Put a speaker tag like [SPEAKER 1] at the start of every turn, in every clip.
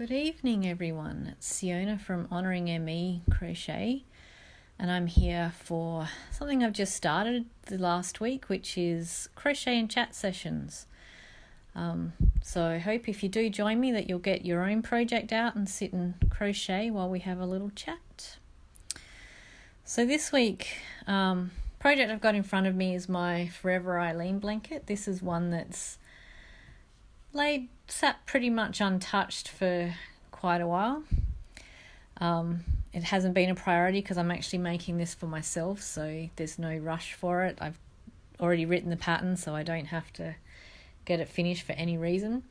[SPEAKER 1] Good evening, everyone. It's Siona from Honouring ME Crochet, and I'm here for something I've just started the last week, which is Crochet and Chat sessions. So I hope if you do join me that you'll get your own project out and sit and crochet while we have a little chat. So this week, project I've got in front of me is my Forever Eileen blanket. This is one that's sat pretty much untouched for quite a while. It hasn't been a priority because I'm actually making this for myself, so there's no rush for it. I've already written the pattern, so I don't have to get it finished for any reason.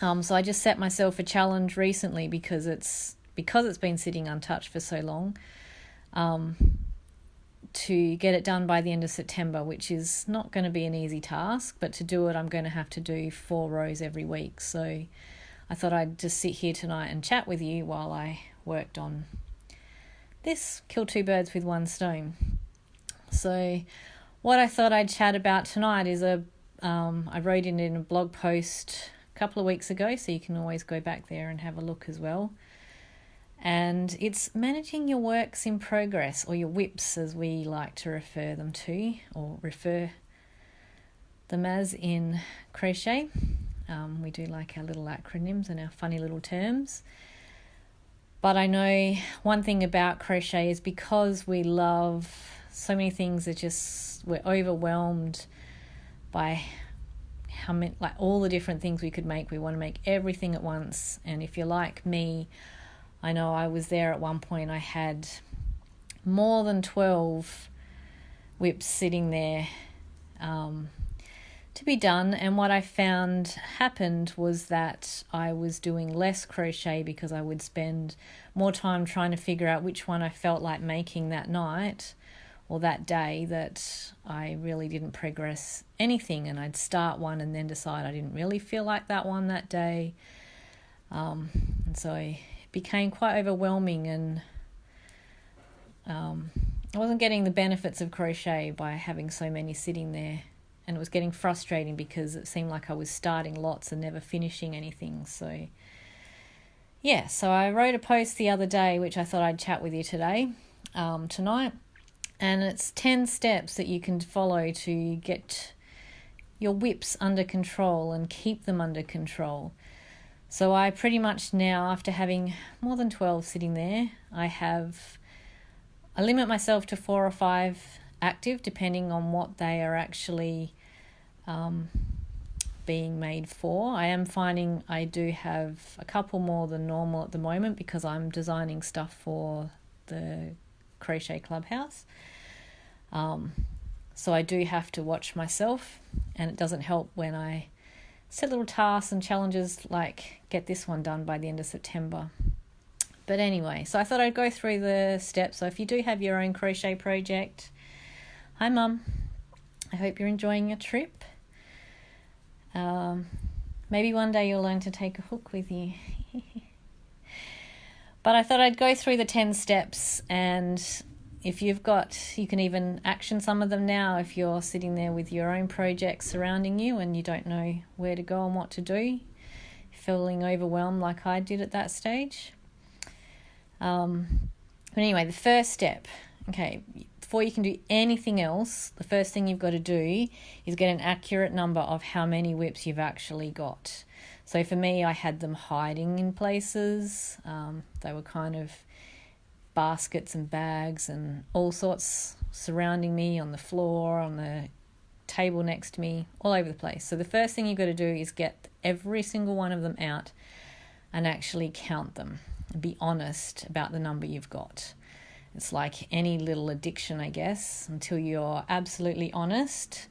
[SPEAKER 1] So I just set myself a challenge recently because it's been sitting untouched for so long, to get it done by the end of September, which is not going to be an easy task, but to do it I'm going to have to do 4 rows every week. So I thought I'd just sit here tonight and chat with you while I worked on this, kill 2 birds with 1 stone. So what I thought I'd chat about tonight is I wrote it in a blog post a couple of weeks ago, so you can always go back there and have a look as well. And it's managing your works in progress, or your WIPs as we like to refer them to, or refer them as in crochet. We do like our little acronyms and our funny little terms. But I know one thing about crochet is because we love so many things, we're overwhelmed by how many, like all the different things we could make. We want to make everything at once. And if you're like me, I know I was there at one point. I had more than 12 WIPs sitting there to be done. And what I found happened was that I was doing less crochet because I would spend more time trying to figure out which one I felt like making that night or that day, that I really didn't progress anything. And I'd start one and then decide I didn't really feel like that one that day. And so it became quite overwhelming, and I wasn't getting the benefits of crochet by having so many sitting there, and it was getting frustrating because it seemed like I was starting lots and never finishing anything. So I wrote a post the other day which I thought I'd chat with you tonight, and it's 10 steps that you can follow to get your WIPs under control and keep them under control. So I pretty much now, after having more than 12 sitting there, I limit myself to 4 or 5 active, depending on what they are actually being made for. I am finding I do have a couple more than normal at the moment because I'm designing stuff for the Crochet Clubhouse. So I do have to watch myself, and it doesn't help when I set little tasks and challenges like get this one done by the end of September. But anyway, so I thought I'd go through the steps. So if you do have your own crochet project, hi Mum, I hope you're enjoying your trip. Maybe one day you'll learn to take a hook with you. But I thought I'd go through the 10 steps, and if you can even action some of them now if you're sitting there with your own projects surrounding you and you don't know where to go and what to do, feeling overwhelmed like I did at that stage. But anyway, the first step, before you can do anything else, the first thing you've got to do is get an accurate number of how many WIPs you've actually got. So for me, I had them hiding in places. They were kind of baskets and bags and all sorts surrounding me, on the floor, on the table next to me, all over the place. So the first thing you've got to do is get every single one of them out and actually count them and be honest about the number you've got. It's like any little addiction, I guess. Until you're absolutely honest,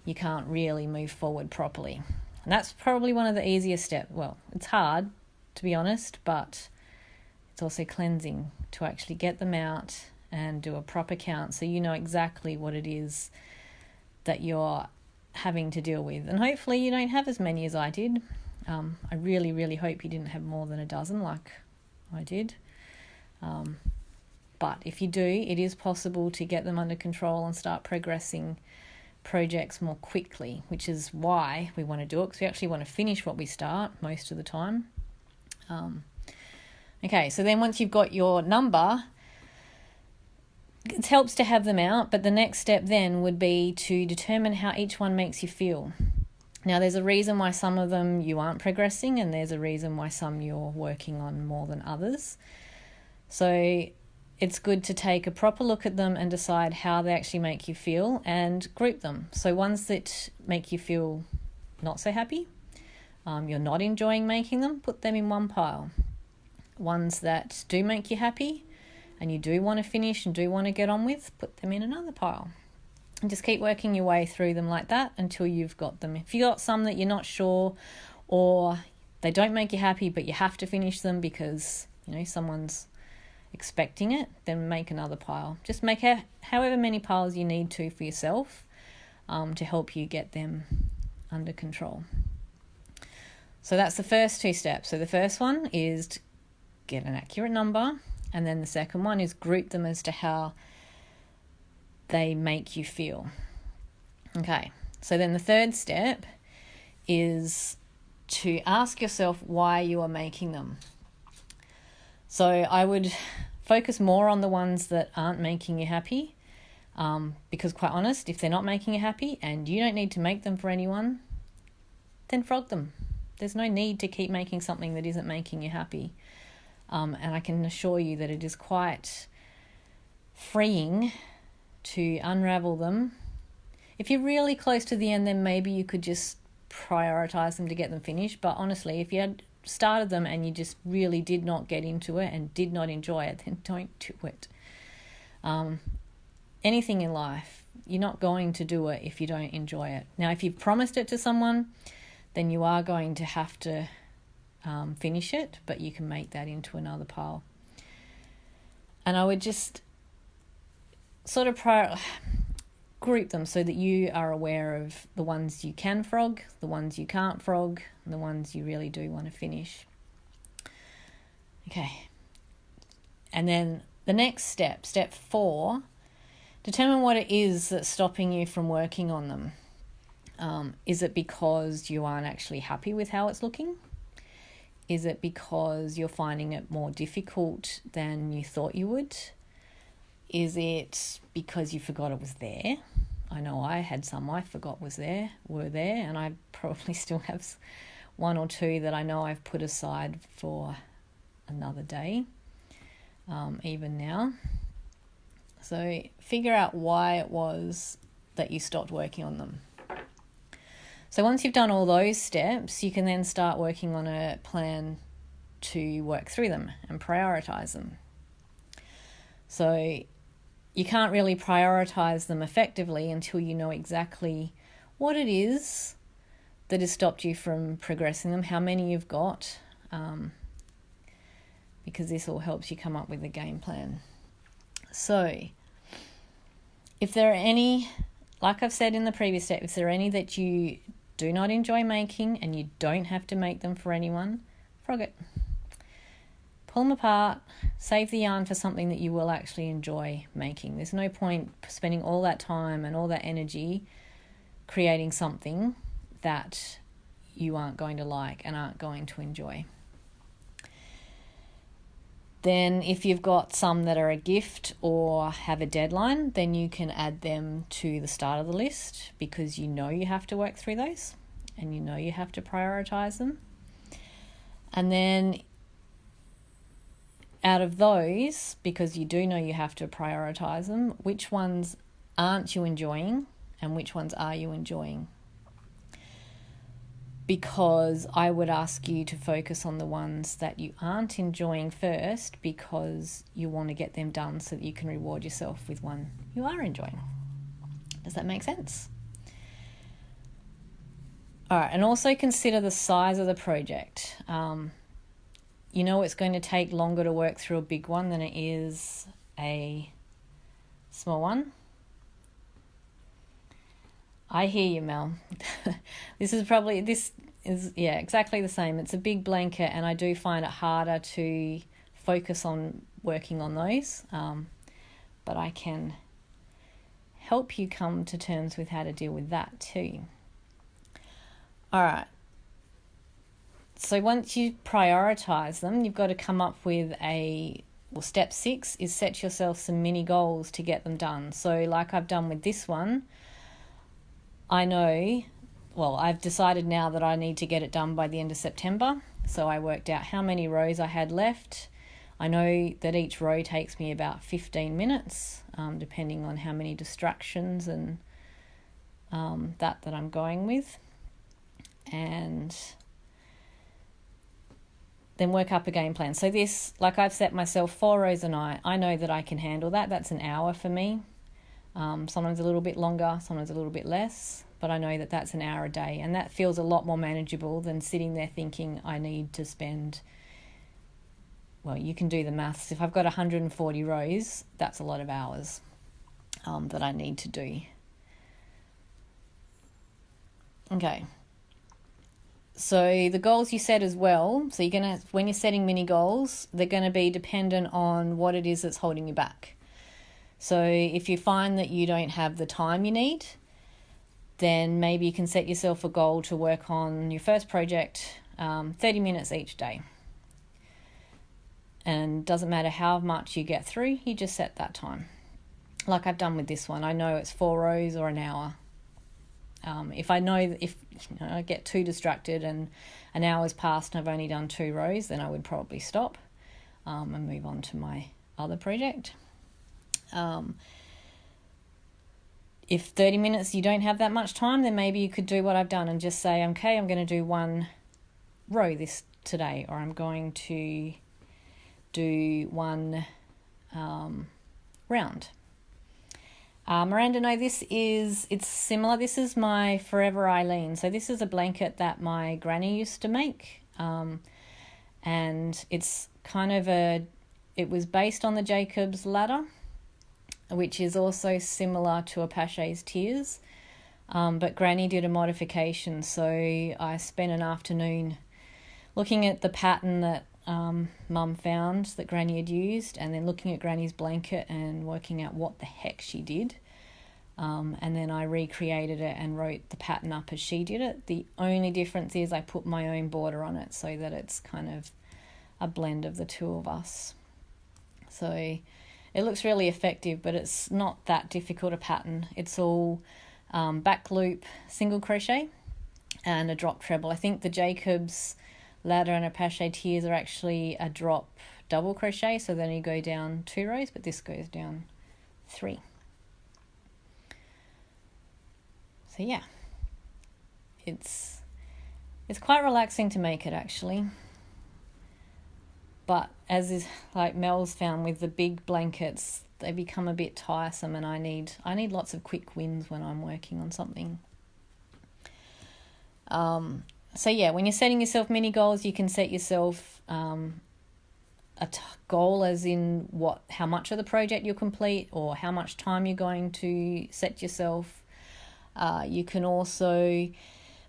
[SPEAKER 1] you can't really move forward properly. And that's probably one of the easiest steps. Well, it's hard, to be honest, but it's also cleansing to actually get them out and do a proper count so you know exactly what it is that you're having to deal with. And hopefully you don't have as many as I did. I really, really hope you didn't have more than a dozen like I did. But if you do, it is possible to get them under control and start progressing projects more quickly, which is why we want to do it, because we actually want to finish what we start most of the time. Okay, so then once you've got your number, it helps to have them out, but the next step then would be to determine how each one makes you feel. Now, there's a reason why some of them you aren't progressing, and there's a reason why some you're working on more than others. So it's good to take a proper look at them and decide how they actually make you feel and group them. So ones that make you feel not so happy, you're not enjoying making them, put them in one pile. Ones that do make you happy and you do want to finish and do want to get on with, put them in another pile. And just keep working your way through them like that until you've got them. If you've got some that you're not sure, or they don't make you happy but you have to finish them because someone's expecting it, then make another pile. Just make however many piles you need to for yourself to help you get them under control. So that's the first two steps. So the first one is to get an accurate number, and then the second one is group them as to how they make you feel. Okay, so then the third step is to ask yourself why you are making them. So I would focus more on the ones that aren't making you happy, because quite honest, if they're not making you happy and you don't need to make them for anyone, then frog them. There's no need to keep making something that isn't making you happy. And I can assure you that it is quite freeing to unravel them. If you're really close to the end, then maybe you could just prioritize them to get them finished. But honestly, if you had started them and you just really did not get into it and did not enjoy it, then don't do it. Anything in life, you're not going to do it if you don't enjoy it. Now, if you've promised it to someone, then you are going to have to finish it, but you can make that into another pile. And I would just sort of group them so that you are aware of the ones you can frog, the ones you can't frog, and the ones you really do want to finish. Okay. And then the next step, step 4, determine what it is that's stopping you from working on them. Is it because you aren't actually happy with how it's looking? Is it because you're finding it more difficult than you thought you would? Is it because you forgot it was there? I know I had some I forgot were there, and I probably still have one or two that I know I've put aside for another day, even now. So figure out why it was that you stopped working on them. So once you've done all those steps, you can then start working on a plan to work through them and prioritize them. So you can't really prioritize them effectively until you know exactly what it is that has stopped you from progressing them, how many you've got, because this all helps you come up with a game plan. So if there are any, like I've said in the previous step, if there are any that you do not enjoy making and you don't have to make them for anyone, frog it. Pull them apart, save the yarn for something that you will actually enjoy making. There's no point spending all that time and all that energy creating something that you aren't going to like and aren't going to enjoy. Then if you've got some that are a gift or have a deadline, then you can add them to the start of the list because you know you have to work through those and you know you have to prioritize them. And then out of those, because you do know you have to prioritize them, which ones aren't you enjoying and which ones are you enjoying? Because I would ask you to focus on the ones that you aren't enjoying first, because you want to get them done so that you can reward yourself with one you are enjoying. Does that make sense? All right, and also consider the size of the project. You know it's going to take longer to work through a big one than it is a small one. I hear you, Mel. This is exactly the same. It's a big blanket and I do find it harder to focus on working on those. But I can help you come to terms with how to deal with that too. All right. So once you prioritize them, you've got to come up with step 6 is set yourself some mini goals to get them done. So like I've done with this one, I've decided now that I need to get it done by the end of September. So I worked out how many rows I had left. I know that each row takes me about 15 minutes, depending on how many distractions and that I'm going with. And then work up a game plan. So this, like I've set myself 4 rows a night. I know that I can handle that. That's an hour for me. Sometimes a little bit longer, sometimes a little bit less, but I know that that's an hour a day, and that feels a lot more manageable than sitting there thinking I need to spend, well, you can do the maths. If I've got 140 rows, that's a lot of hours that I need to do. Okay. So the goals you set as well, so when you're setting mini goals, they're going to be dependent on what it is that's holding you back. So if you find that you don't have the time you need, then maybe you can set yourself a goal to work on your first project 30 minutes each day. And doesn't matter how much you get through, you just set that time. Like I've done with this one, I know it's 4 rows or an hour. If I get too distracted and an hour's passed and I've only done 2 rows, then I would probably stop and move on to my other project. If 30 minutes you don't have that much time, then maybe you could do what I've done and just say, okay, I'm going to do 1 row today, or I'm going to do 1 round. Miranda, no, it's similar. This is my Forever Eileen. So this is a blanket that my granny used to make. And it's it was based on the Jacob's ladder, which is also similar to a Pachet's Tears. But Granny did a modification, so I spent an afternoon looking at the pattern that Mum found that Granny had used, and then looking at Granny's blanket and working out what the heck she did. And then I recreated it and wrote the pattern up as she did it. The only difference is I put my own border on it so that it's kind of a blend of the two of us. So it looks really effective, but it's not that difficult a pattern. It's all back loop single crochet and a drop treble. I think the Jacob's ladder and a Pachet Tears are actually a drop double crochet, so then you go down 2 rows, but this goes down 3. So yeah, it's quite relaxing to make it actually. But as is like Mel's found with the big blankets, they become a bit tiresome, and I need lots of quick wins when I'm working on something. So yeah, when you're setting yourself mini goals, you can set yourself a goal as in how much of the project you'll complete or how much time you're going to set yourself. You can also,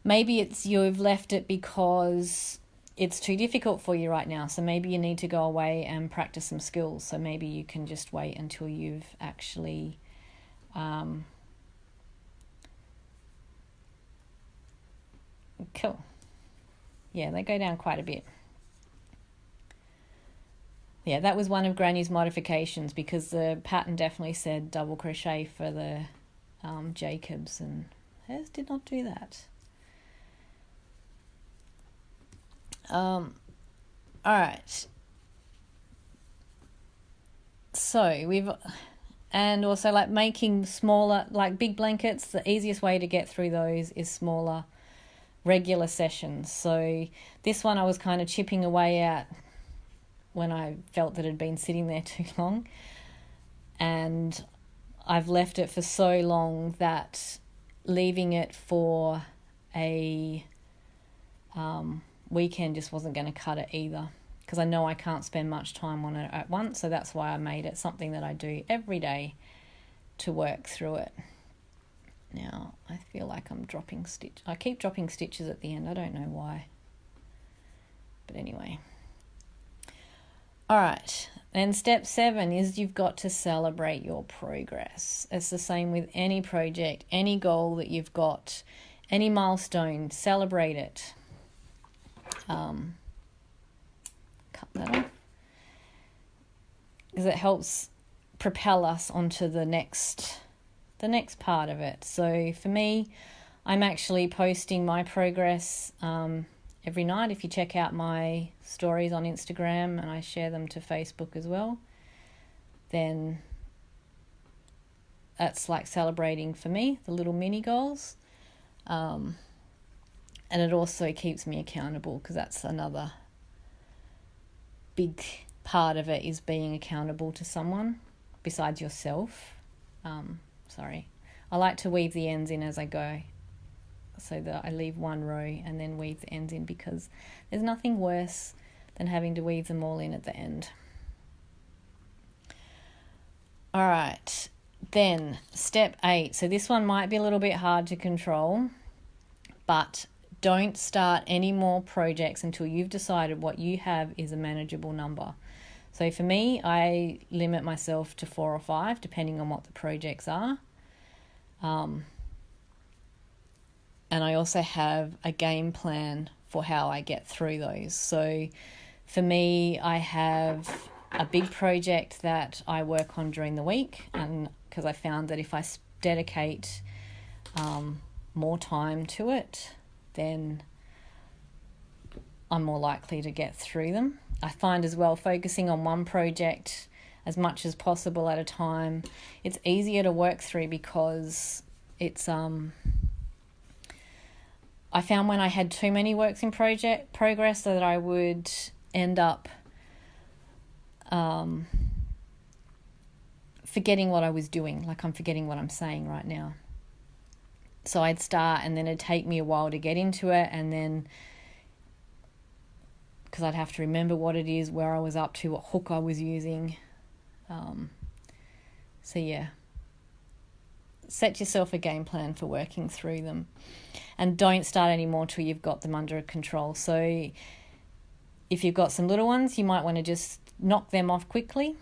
[SPEAKER 1] maybe you've left it because it's too difficult for you right now. So maybe you need to go away and practice some skills. So maybe you can just wait until you've actually cool. Yeah, they go down quite a bit. Yeah, that was one of Granny's modifications because the pattern definitely said double crochet for the Jacobs, and hers did not do that. All right. So and also like making smaller, like big blankets, the easiest way to get through those is smaller regular sessions. So this one I was kind of chipping away at when I felt that it had been sitting there too long, and I've left it for so long that leaving it for a weekend just wasn't going to cut it either, because I know I can't spend much time on it at once. So that's why I made it something that I do every day to work through it. Now I feel like I'm dropping stitch. I keep dropping stitches at the end. I don't know why, but anyway. All right, and step 7 is you've got to celebrate your progress. It's the same with any project, any goal that you've got, any milestone, celebrate it. cut that off, because it helps propel us onto the next part of it. So for me, I'm actually posting my progress every night. If you check out my stories on Instagram, and I share them to Facebook as well, then that's like celebrating for me the little mini goals. And it also keeps me accountable, because that's another big part of it, is being accountable to someone besides yourself. I like to weave the ends in as I go, so that I leave one row and then weave the ends in, because there's nothing worse than having to weave them all in at the end. All right, then step 8. So this one might be a little bit hard to control, but don't start any more projects until you've decided what you have is a manageable number. So for me, I limit myself to 4 or 5, depending on what the projects are. And I also have a game plan for how I get through those. So for me, I have a big project that I work on during the week, and because I found that if I dedicate more time to it, then I'm more likely to get through them. I find as well, focusing on one project as much as possible at a time, it's easier to work through, because it's I found when I had too many works in progress that I would end up forgetting what I was doing. Like, I'm forgetting what I'm saying right now. So I'd start, and then it'd take me a while to get into it, and then because I'd have to remember what it is, where I was up to, what hook I was using. So yeah, set yourself a game plan for working through them, and don't start any more till you've got them under control. So if you've got some little ones, you might want to just knock them off quickly.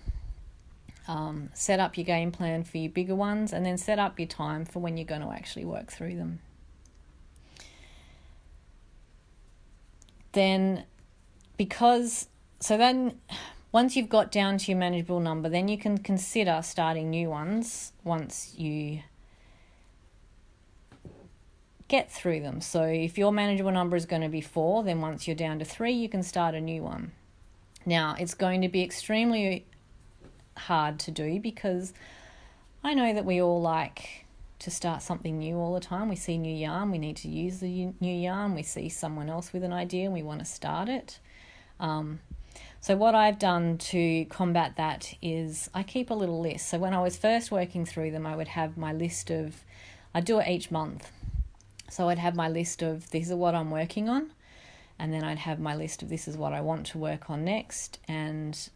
[SPEAKER 1] Set up your game plan for your bigger ones, and then set up your time for when you're going to actually work through them. Then once you've got down to your manageable number, then you can consider starting new ones once you get through them. So if your manageable number is going to be 4, then once you're down to 3, you can start a new one. Now, it's going to be extremely hard to do, because I know that we all like to start something new all the time. We see new yarn, we need to use the new yarn. We see someone else with an idea and we want to start it. So what I've done to combat that is I keep a little list. So when I was first working through them, I would have my list of, I do it each month. So I'd have my list of, these are what I'm working on. And then I'd have my list of, this is what I want to work on next. And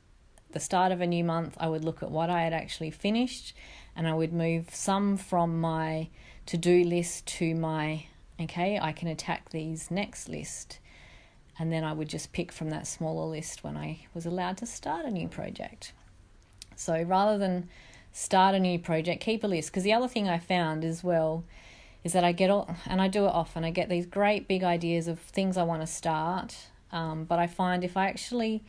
[SPEAKER 1] the start of a new month, I would look at what I had actually finished, and I would move some from my to-do list to my, okay, I can attack these next list. And then I would just pick from that smaller list when I was allowed to start a new project. So rather than start a new project, keep a list. Because the other thing I found as well is that I get all, and I do it often, I get these great big ideas of things I want to start. But I find if I actually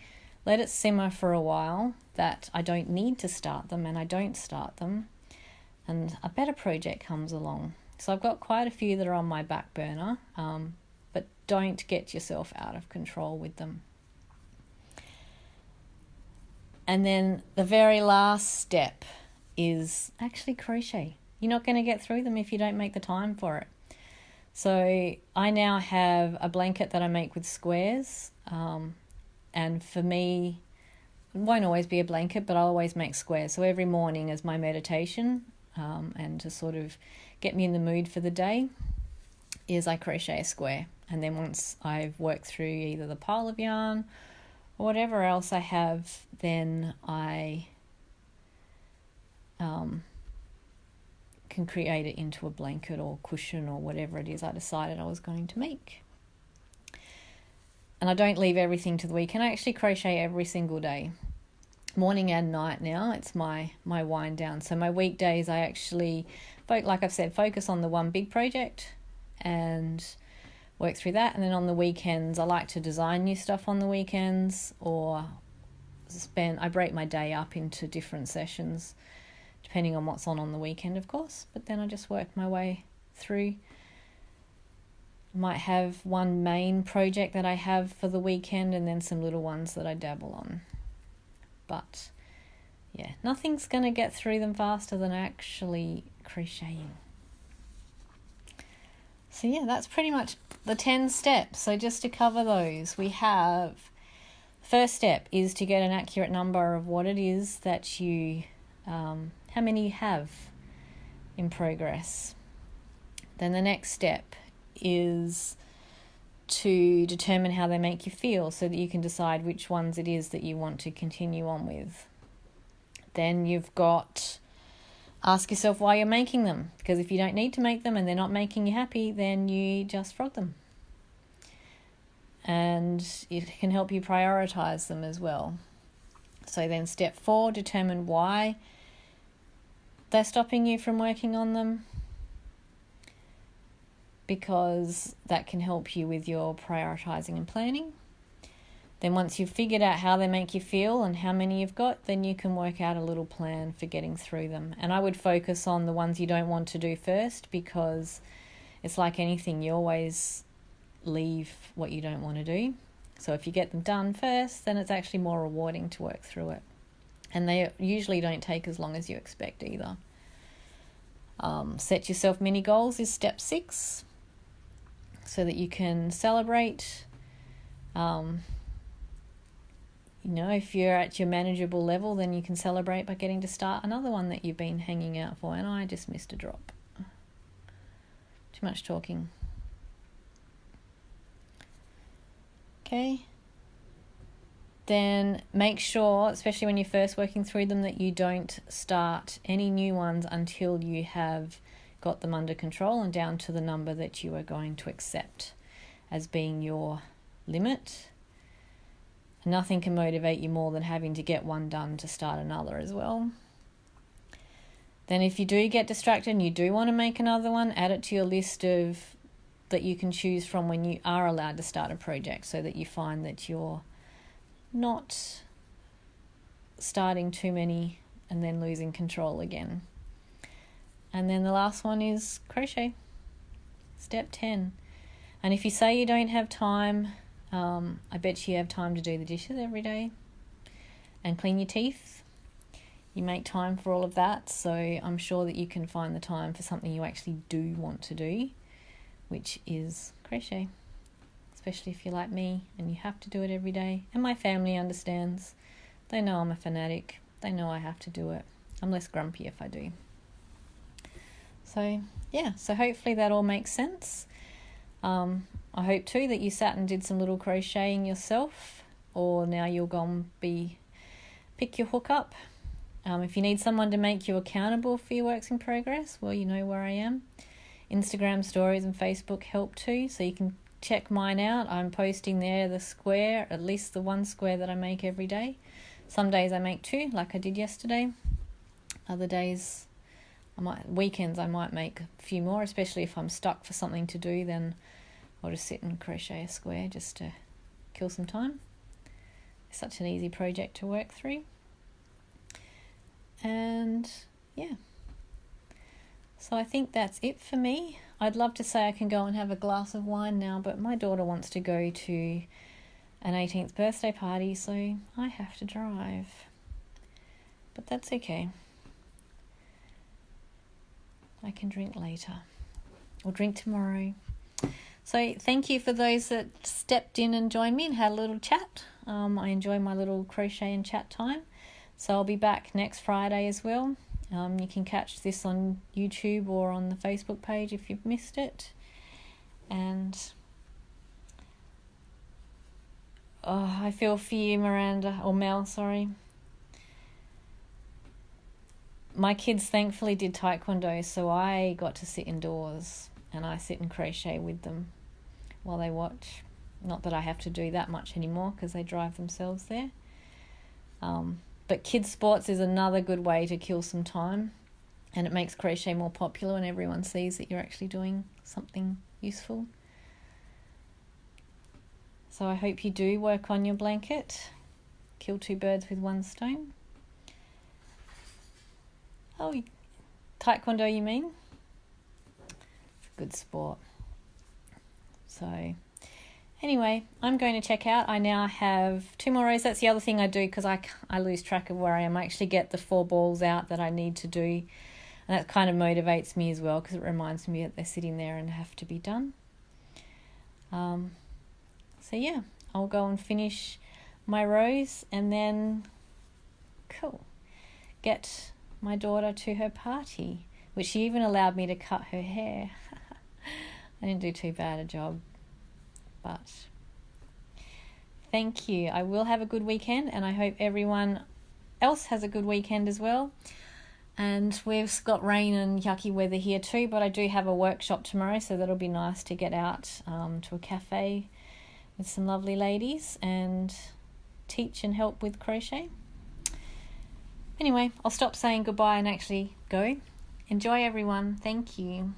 [SPEAKER 1] let it simmer for a while, that I don't need to start them, and I don't start them, and a better project comes along. So I've got quite a few that are on my back burner, but don't get yourself out of control with them. And then the very last step is actually crochet. You're not going to get through them if you don't make the time for it. So I now have a blanket that I make with squares, and for me, it won't always be a blanket, but I'll always make squares. So every morning as my meditation, and to sort of get me in the mood for the day, is I crochet a square. And then once I've worked through either the pile of yarn or whatever else I have, then I can create it into a blanket or cushion or whatever it is I decided I was going to make. And I don't leave everything to the weekend. I actually crochet every single day, morning and night now. It's my wind down. So my weekdays, I actually, like I've said, focus on the one big project, and work through that. And then on the weekends, I like to design new stuff on the weekends, or I break my day up into different sessions depending on what's on the weekend, of course. But then I just work my way through. Might have one main project that I have for the weekend and then some little ones that I dabble on. But yeah, nothing's going to get through them faster than actually crocheting. So yeah, that's pretty much the 10 steps. So just to cover those, we have, first step is to get an accurate number of what it is that you, how many you have in progress. Then the next step is to determine how they make you feel so that you can decide which ones it is that you want to continue on with. Then you've got, ask yourself why you're making them, because if you don't need to make them and they're not making you happy, then you just frog them. And it can help you prioritize them as well. So then step 4, determine why they're stopping you from working on them, because that can help you with your prioritizing and planning. Then once you've figured out how they make you feel and how many you've got, then you can work out a little plan for getting through them. And I would focus on the ones you don't want to do first, because it's like anything, you always leave what you don't want to do. So if you get them done first, then it's actually more rewarding to work through it. And they usually don't take as long as you expect either. Set yourself mini goals is step 6, so that you can celebrate. If you're at your manageable level, then you can celebrate by getting to start another one that you've been hanging out for. And I just missed a drop. Too much talking. Okay. Then make sure, especially when you're first working through them, that you don't start any new ones until you have got them under control and down to the number that you are going to accept as being your limit. Nothing can motivate you more than having to get one done to start another as well. Then if you do get distracted and you do want to make another one, add it to your list of that you can choose from when you are allowed to start a project, so that you find that you're not starting too many and then losing control again. And then the last one is crochet. Step 10. And if you say you don't have time, I bet you have time to do the dishes every day and clean your teeth. You make time for all of that, so I'm sure that you can find the time for something you actually do want to do, which is crochet. Especially if you're like me and you have to do it every day. And my family understands. They know I'm a fanatic. They know I have to do it. I'm less grumpy if I do. So yeah, so hopefully that all makes sense. I hope too that you sat and did some little crocheting yourself, or now you'll go and pick your hook up. If you need someone to make you accountable for your works in progress, well, you know where I am. Instagram stories and Facebook help too, so you can check mine out. I'm posting there the square, at least the one square that I make every day. Some days I make 2, like I did yesterday. Other days, weekends I might make a few more, especially if I'm stuck for something to do, then I'll just sit and crochet a square just to kill some time. It's such an easy project to work through. And yeah. So I think that's it for me. I'd love to say I can go and have a glass of wine now, but my daughter wants to go to an 18th birthday party, so I have to drive. But that's okay. I can drink later, or drink tomorrow. So thank you for those that stepped in and joined me and had a little chat. I enjoy my little crochet and chat time. So I'll be back next Friday as well. You can catch this on YouTube or on the Facebook page if you've missed it. And I feel for you, Mel, sorry. My kids thankfully did taekwondo, so I got to sit indoors and I sit and crochet with them while they watch. Not that I have to do that much anymore because they drive themselves there. But kids' sports is another good way to kill some time, and it makes crochet more popular when everyone sees that you're actually doing something useful. So I hope you do work on your blanket. Kill two birds with one stone. Oh, taekwondo you mean? It's a good sport. So anyway, I'm going to check out. I now have 2 more rows. That's the other thing I do because I lose track of where I am. I actually get the 4 balls out that I need to do. And that kind of motivates me as well because it reminds me that they're sitting there and have to be done. So yeah, I'll go and finish my rows and then, get my daughter to her party, which she even allowed me to cut her hair. I didn't do too bad a job, but thank you. I will have a good weekend and I hope everyone else has a good weekend as well. And we've got rain and yucky weather here too, but I do have a workshop tomorrow, so that'll be nice to get out to a cafe with some lovely ladies and teach and help with crochet. Anyway, I'll stop saying goodbye and actually go. Enjoy everyone. Thank you.